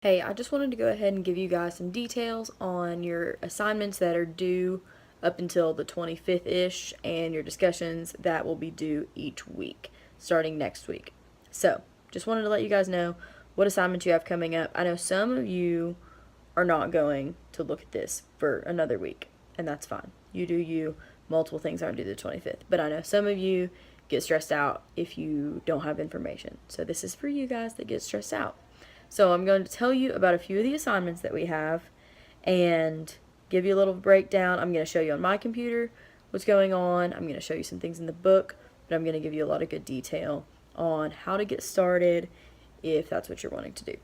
Hey, I just wanted to go ahead and give you guys some details on your assignments that are due up until the 25th-ish and your discussions that will be due each week, starting next week. So, just wanted to let you guys know what assignments you have coming up. I know some of you are not going to look at this for another week, and that's fine. You do you. Multiple things aren't due the 25th, but I know some of you get stressed out if you don't have information. So this is for you guys that get stressed out. So I'm going to tell you about a few of the assignments that we have and give you a little breakdown. I'm going to show you on my computer what's going on. I'm going to show you some things in the book, but I'm going to give you a lot of good detail on how to get started if that's what you're wanting to do.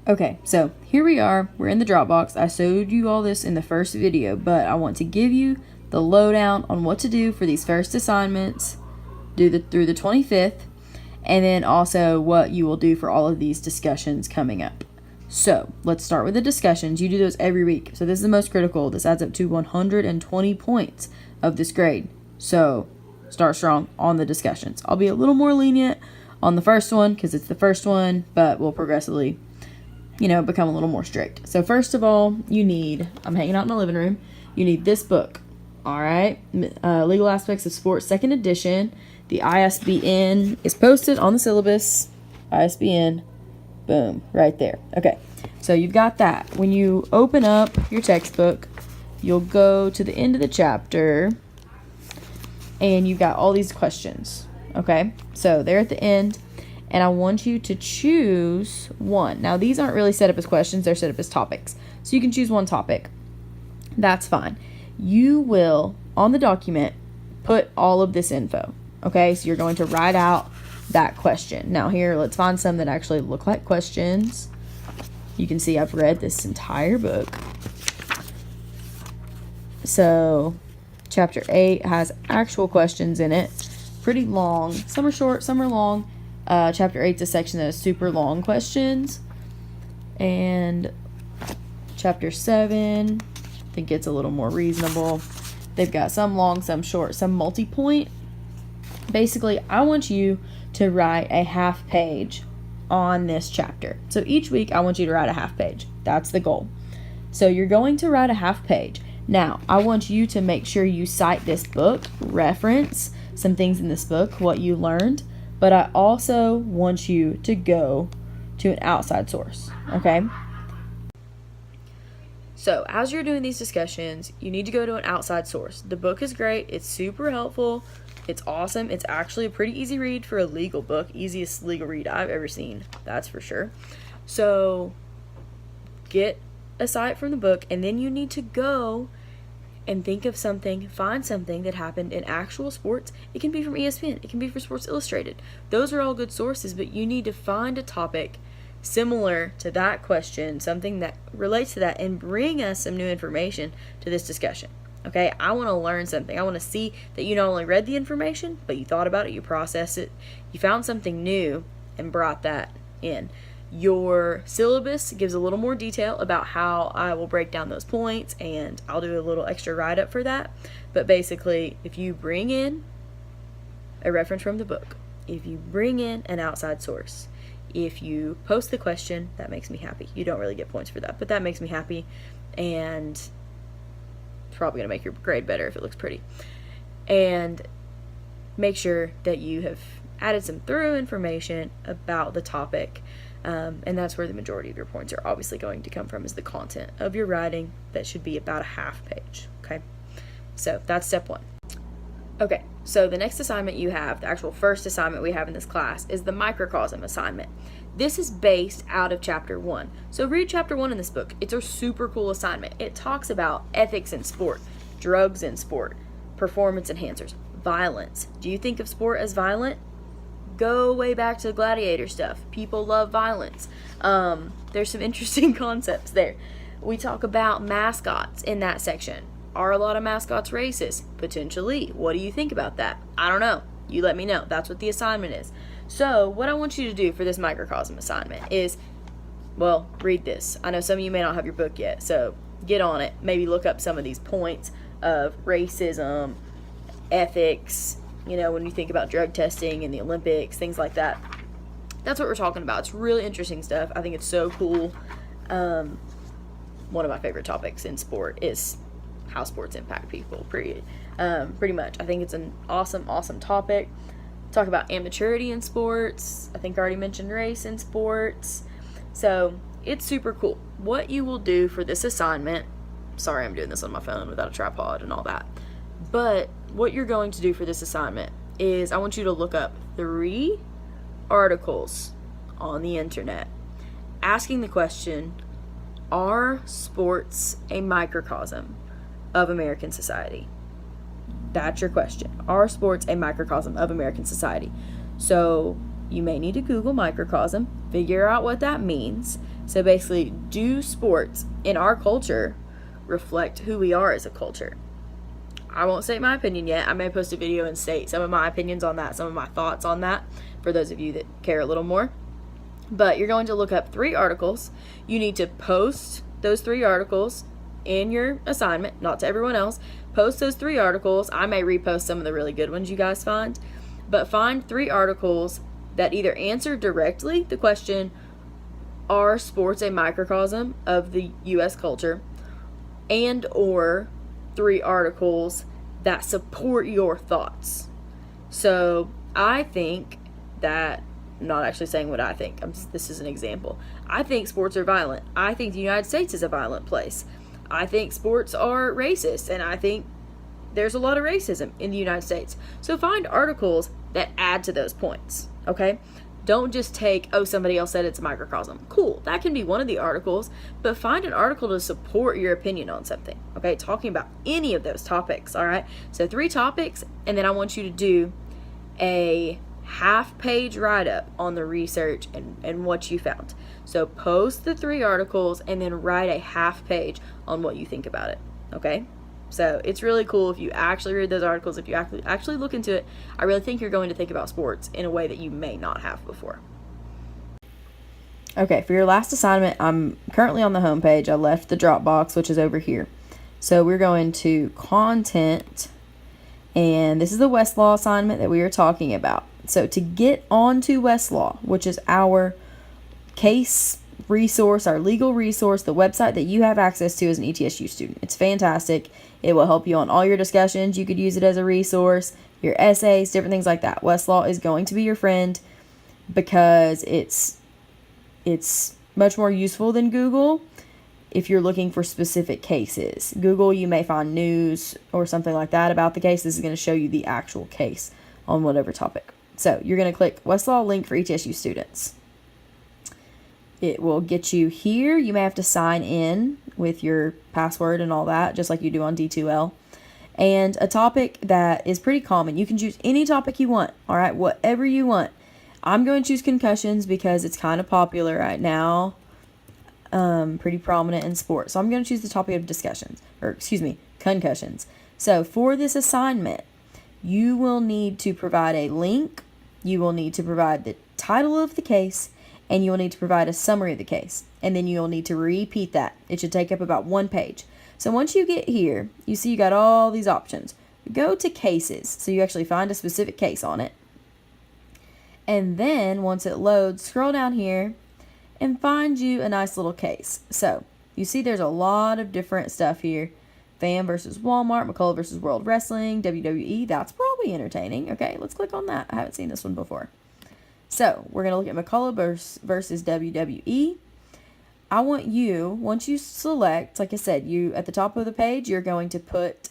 Okay, so here we are. We're in the Dropbox. I showed you all this in the first video, but I want to give you the lowdown on what to do for these first assignments through the 25th. And then also what you will do for all of these discussions coming up. So let's start with the discussions. You do those every week. So this is the most critical. This adds up to 120 points of this grade. So start strong on the discussions. I'll be a little more lenient on the first one because it's the first one, but we'll progressively, become a little more strict. So first of all, I'm hanging out in the living room. You need this book. All right. Legal Aspects of Sports, 2nd edition. The ISBN is posted on the syllabus. ISBN, boom, right there. Okay, so you've got that. When you open up your textbook, you'll go to the end of the chapter, and you've got all these questions. Okay, so they're at the end, and I want you to choose one. Now, these aren't really set up as questions. They're set up as topics. So you can choose one topic. That's fine. You will, on the document, put all of this info. Okay, so you're going to write out that question. Now here, let's find some that actually look like questions. You can see I've read this entire book. So, chapter 8 has actual questions in it. Pretty long. Some are short, some are long. Chapter 8 is a section that has super long questions. And chapter 7, I think it's a little more reasonable. They've got some long, some short, some multi-point. Basically, I want you to write a half page on this chapter. So each week, I want you to write a half page. That's the goal. So you're going to write a half page. Now, I want you to make sure you cite this book, reference some things in this book, what you learned, but I also want you to go to an outside source, okay? So as you're doing these discussions, you need to go to an outside source. The book is great. It's super helpful. It's awesome. It's actually a pretty easy read for a legal book. Easiest legal read I've ever seen. That's for sure. So get a cite from the book, and then you need to go and think of something, find something that happened in actual sports. It can be from ESPN. It can be from Sports Illustrated. Those are all good sources, but you need to find a topic similar to that question, something that relates to that, and bring us some new information to this discussion. Okay, I want to learn something. I want to see that you not only read the information, but you thought about it, you processed it, you found something new and brought that in. Your syllabus gives a little more detail about how I will break down those points, and I'll do a little extra write-up for that. But basically, if you bring in a reference from the book, if you bring in an outside source, if you post the question, that makes me happy. You don't really get points for that, but that makes me happy, and it's probably going to make your grade better if it looks pretty. And make sure that you have added some thorough information about the topic, and that's where the majority of your points are obviously going to come from, is the content of your writing. That should be about a half page. Okay, so that's step 1. Okay, so the next assignment you have, the actual first assignment we have in this class, is the Microcosm assignment. This is based out of chapter 1. So read chapter 1 in this book. It's a super cool assignment. It talks about ethics in sport, drugs in sport, performance enhancers, violence. Do you think of sport as violent? Go way back to the gladiator stuff. People love violence. There's some interesting concepts there. We talk about mascots in that section. Are a lot of mascots racist? Potentially. What do you think about that? I don't know. You let me know. That's what the assignment is. So what I want you to do for this Microcosm assignment is, well, read this. I know some of you may not have your book yet, so get on it. Maybe look up some of these points of racism, ethics, when you think about drug testing and the Olympics, things like that. that's what we're talking about. It's really interesting stuff. I think it's so cool. One of my favorite topics in sport is how sports impact people, period. Pretty much. I think it's an awesome topic. Talk about immaturity in sports. I think I already mentioned race in sports. So it's super cool. What you will do for this assignment, sorry I'm doing this on my phone without a tripod and all that, but what you're going to do for this assignment is I want you to look up 3 articles on the internet asking the question, are sports a microcosm of American society? That's your question. Are sports a microcosm of American society? So you may need to Google microcosm, figure out what that means. So basically, do sports in our culture reflect who we are as a culture? I won't state my opinion yet. I may post a video and state some of my opinions on that, some of my thoughts on that, for those of you that care a little more. But you're going to look up 3 articles. You need to post those 3 articles in your assignment, not to everyone else. Post those 3 articles. I may repost some of the really good ones you guys find, but find 3 articles that either answer directly the question, are sports a microcosm of the U.S. culture, and or 3 articles that support your thoughts. So I think that, I'm not actually saying what I think, this is an example. I think sports are violent. I think the United States is a violent place. I think sports are racist, and I think there's a lot of racism in the United States. So find articles that add to those points, okay? Don't just take, oh, somebody else said it's a microcosm. Cool, that can be one of the articles, but find an article to support your opinion on something, okay? Talking about any of those topics, all right? So 3 topics, and then I want you to do a half-page write-up on the research and what you found. So post the 3 articles and then write a half-page on what you think about it, okay? So it's really cool if you actually read those articles, if you actually look into it. I really think you're going to think about sports in a way that you may not have before. Okay, for your last assignment, I'm currently on the home page. I left the Dropbox, which is over here. So we're going to content, and this is the WestLaw assignment that we are talking about. So to get onto WestLaw, which is our case resource, our legal resource, the website that you have access to as an ETSU student. It's fantastic. It will help you on all your discussions. You could use it as a resource, your essays, different things like that. WestLaw is going to be your friend because it's much more useful than Google if you're looking for specific cases. Google, you may find news or something like that about the case. This is going to show you the actual case on whatever topic. So you're going to click WestLaw link for ETSU students. It will get you here. You may have to sign in with your password and all that, just like you do on D2L. And a topic that is pretty common. You can choose any topic you want, all right, whatever you want. I'm going to choose concussions because it's kind of popular right now, pretty prominent in sports. So I'm going to choose the topic of concussions. So for this assignment, you will need to provide a link. You will need to provide the title of the case, and you will need to provide a summary of the case. And then you'll need to repeat that. It should take up about 1 page. So once you get here, you see you got all these options. Go to cases. So you actually find a specific case on it. And then once it loads, scroll down here and find you a nice little case. So you see there's a lot of different stuff here. FAM versus Walmart, McCullough versus World Wrestling, WWE. That's probably entertaining. Okay, let's click on that. I haven't seen this one before. So we're going to look at McCullough versus WWE. I want you, once you select, like I said, you at the top of the page, you're going to put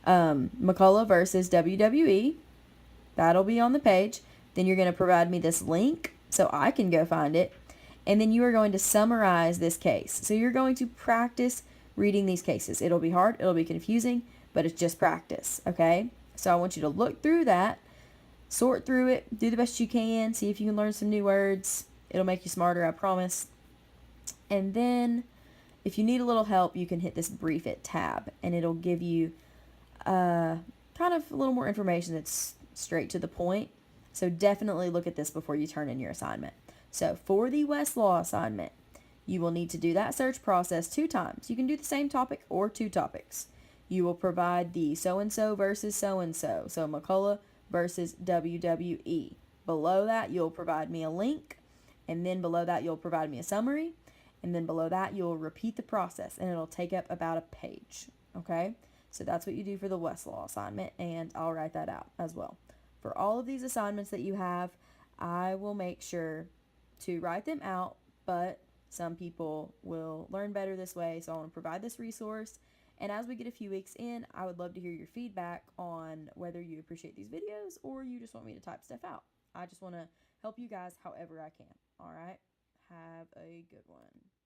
McCullough versus WWE. That'll be on the page. Then you're going to provide me this link so I can go find it. And then you are going to summarize this case. So you're going to practice reading these cases. It'll be hard. It'll be confusing, but it's just practice, okay? So I want you to look through that. Sort through it, do the best you can, see if you can learn some new words. It'll make you smarter, I promise. And then, if you need a little help, you can hit this Brief It tab, and it'll give you kind of a little more information that's straight to the point. So definitely look at this before you turn in your assignment. So for the WestLaw assignment, you will need to do that search process 2 times. You can do the same topic or 2 topics. You will provide the so-and-so versus so-and-so. So McCullough versus WWE. Below that, you'll provide me a link, And then below that, you'll provide me a summary. And then below that, you'll repeat the process, and it'll take up about a page. Okay? So that's what you do for the WestLaw assignment, and I'll write that out as well. For all of these assignments that you have, I will make sure to write them out, but some people will learn better this way, so I want to provide this resource. And as we get a few weeks in, I would love to hear your feedback on whether you appreciate these videos or you just want me to type stuff out. I just want to help you guys however I can. All right? Have a good one.